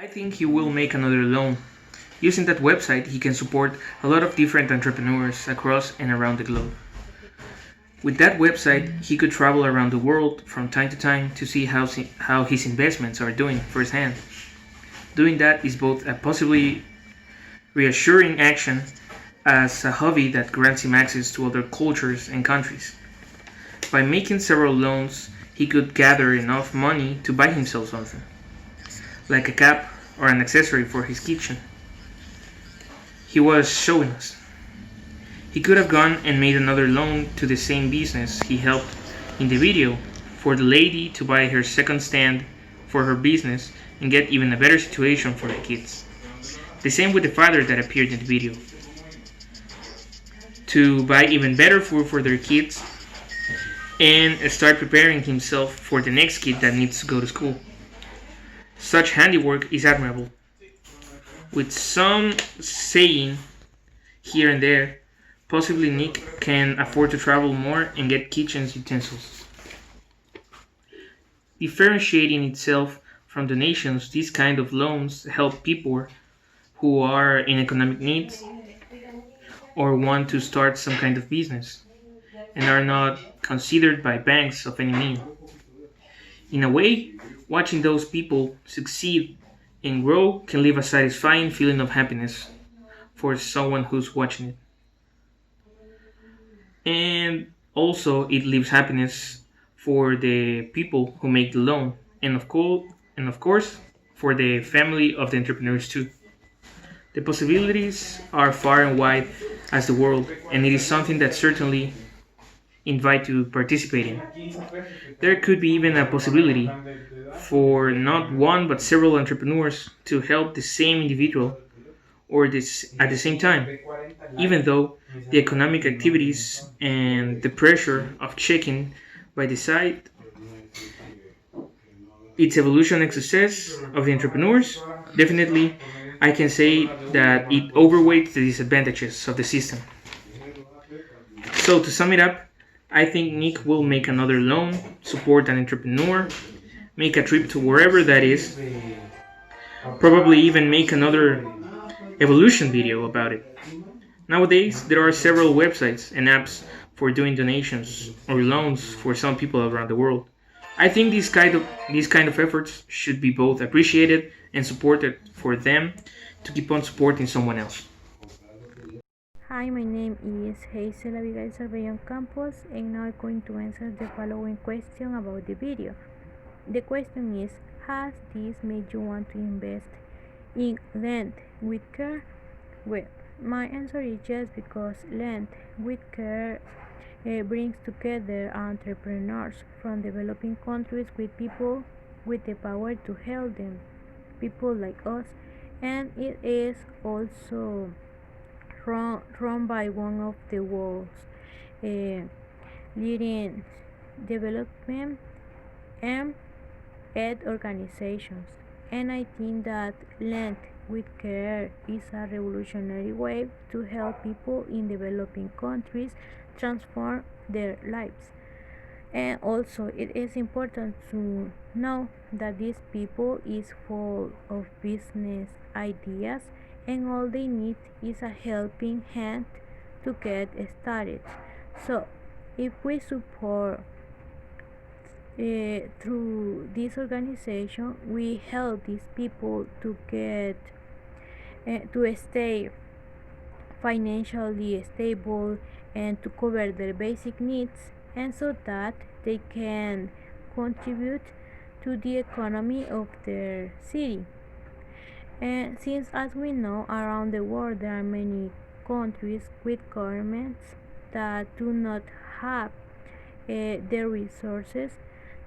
I think he will make another loan. Using that website, he can support a lot of different entrepreneurs across and around the globe. With that website, he could travel around the world from time to time to see how his investments are doing firsthand. Doing that is both a possibly reassuring action as a hobby that grants him access to other cultures and countries. By making several loans, he could gather enough money to buy himself something, like a cap or an accessory for his kitchen. He was showing us. He could have gone and made another loan to the same business he helped in the video for the lady to buy her second stand for her business and get even a better situation for the kids. The same with the father that appeared in the video, to buy even better food for their kids and start preparing himself for the next kid that needs to go to school. Such handiwork is admirable, with some saying here and there. Possibly Nick can afford to travel more and get kitchen utensils. Differentiating itself from donations, these kind of loans help people who are in economic needs or want to start some kind of business and are not considered by banks of any mean. In a way, watching those people succeed and grow can leave a satisfying feeling of happiness for someone who's watching it. And also it leaves happiness for the people who make the loan and of course for the family of the entrepreneurs too. The possibilities are far and wide as the world, and it is something that certainly invite to participate in. There could be even a possibility for not one but several entrepreneurs to help the same individual or this at the same time, even though the economic activities and the pressure of checking by the site its evolution and success of the entrepreneurs, definitely I can say that it overweights the disadvantages of the system. So to sum it up, I think Nick will make another loan, support an entrepreneur, make a trip to wherever that is, probably even make another evolution video about it. Nowadays, there are several websites and apps for doing donations or loans for some people around the world. I think these kind of efforts should be both appreciated and supported for them to keep on supporting someone else. Hi, my name is Hazel Abigail Cervellon Campos, and now I'm going to answer the following question about the video. The question is, has this made you want to invest in land with care? Well, my answer is yes, because land with care brings together entrepreneurs from developing countries with people with the power to help them, people like us, and it is also run by one of the world's uh, leading development and aid organizations. And I think that Land with Care is a revolutionary way to help people in developing countries transform their lives. And also, it is important to know that these people is full of business ideas, and all they need is a helping hand to get started. So, if we support through this organization, we help these people to get to stay financially stable and to cover their basic needs, and so that they can contribute to the economy of their city. And since, as we know, around the world there are many countries with governments that do not have the resources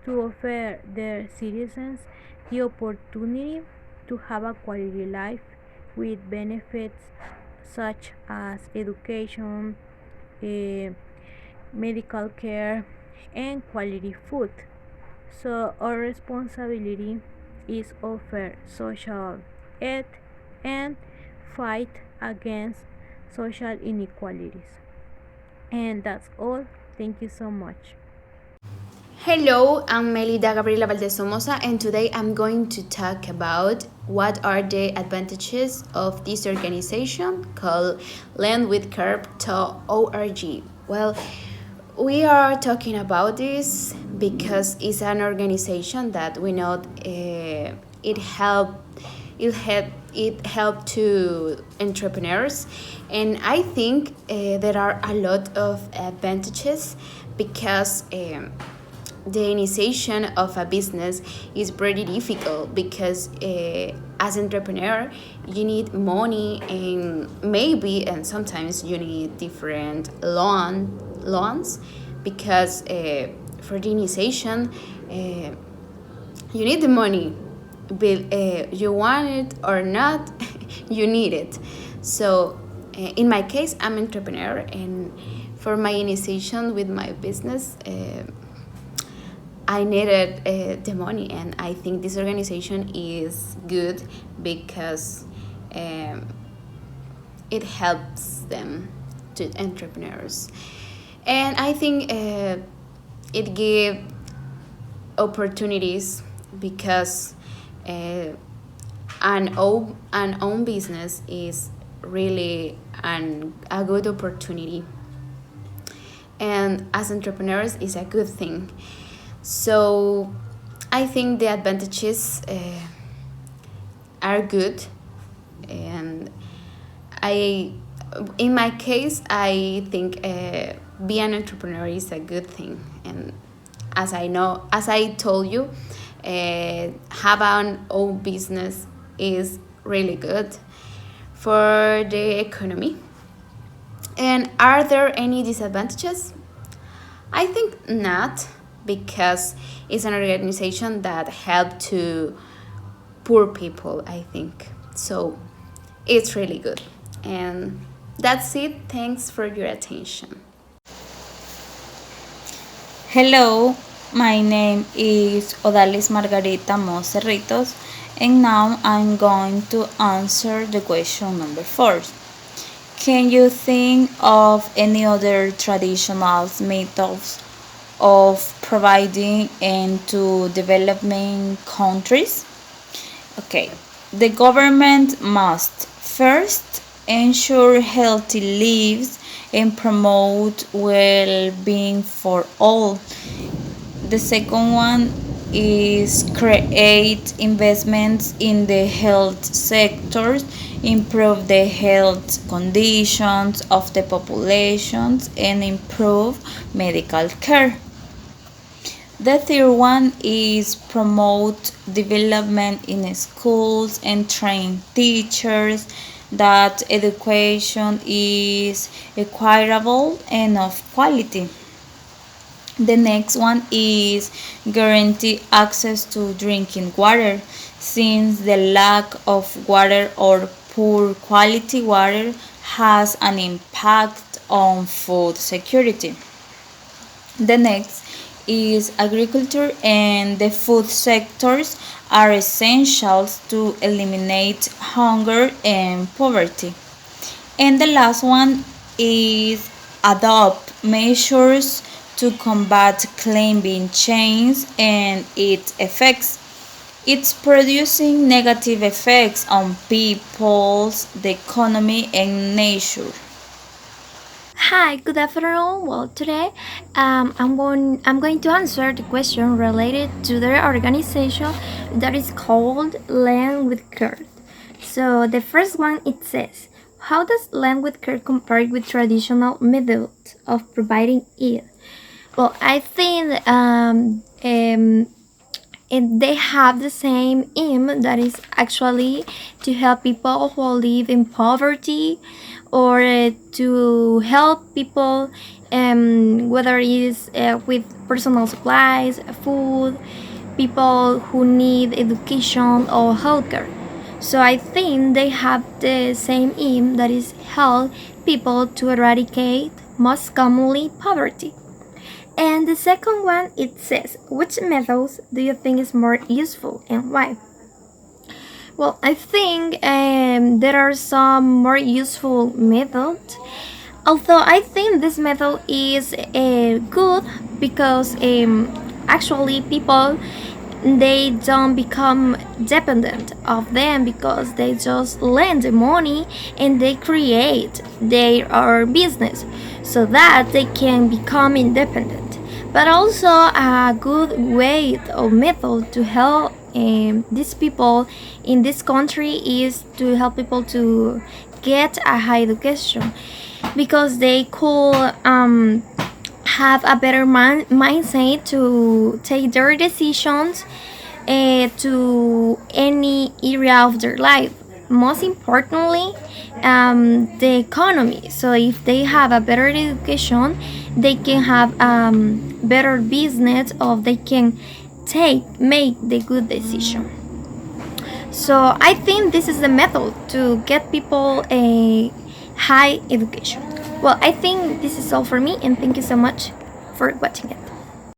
to offer their citizens the opportunity to have a quality life with benefits such as education, uh, medical care, and quality food. So our responsibility is offer social aid and fight against social inequalities. And that's all. Thank you so much. Hello, I'm Melida Gabriela Valdesomosa, and today I'm going to talk about what are the advantages of this organization called landwithcurb.org. Well, we are talking about this because it's an organization that we know it help to entrepreneurs, and I think there are a lot of advantages because the initiation of a business is pretty difficult because as entrepreneur you need money and maybe and sometimes you need different loans because for the initiation you need the money, but you want it or not you need it. So in my case I'm an entrepreneur, and for my initiation with my business I needed the money, and I think this organization is good because um, it helps them to entrepreneurs, and I think it gives opportunities because an own business is really a good opportunity, and as entrepreneurs is a good thing. So I think the advantages are good, and I, in my case, I think being an entrepreneur is a good thing. And as I told you, have an own business is really good for the economy. And are there any disadvantages? I think not, because it's an organization that help to poor people, I think. So it's really good. And that's it. Thanks for your attention. Hello, my name is Odalis Margarita Monserritos, and now I'm going to answer the question number 4. Can you think of any other traditional methods of providing aid to developing countries? Okay, the government must first ensure healthy lives and promote well-being for all. The second one is create investments in the health sectors, improve the health conditions of the populations, and improve medical care. The third one is promote development in schools and train teachers that education is equitable and of quality. The next one is guarantee access to drinking water, since the lack of water or poor quality water has an impact on food security. The next is agriculture and the food sectors are essentials to eliminate hunger and poverty. And the last one is adopt measures to combat climate change and its effects. It's producing negative effects on peoples, the economy, and nature. Hi, good afternoon. Well, today I'm going to answer the question related to the organization that is called Land with Care. So the first one, it says, how does Land with Care compare with traditional methods of providing aid? Well, I think they have the same aim, that is actually to help people who live in poverty, or to help people whether it is with personal supplies, food, people who need education or healthcare. So I think they have the same aim, that is help people to eradicate most commonly poverty. And the second one, it says, which methods do you think is more useful and why? Well, I think there are some more useful methods. Although I think this method is good because actually people, they don't become dependent of them because they just lend the money and they create their own business so that they can become independent. But also a good way or method to help these people in this country is to help people to get a high education, because they could have a better mindset to take their decisions to any area of their life. Most importantly, the economy. So if they have a better education, they can have better business, or they can make the good decision. So I think this is the method to get people a high education. Well, I think this is all for me, and thank you so much for watching it.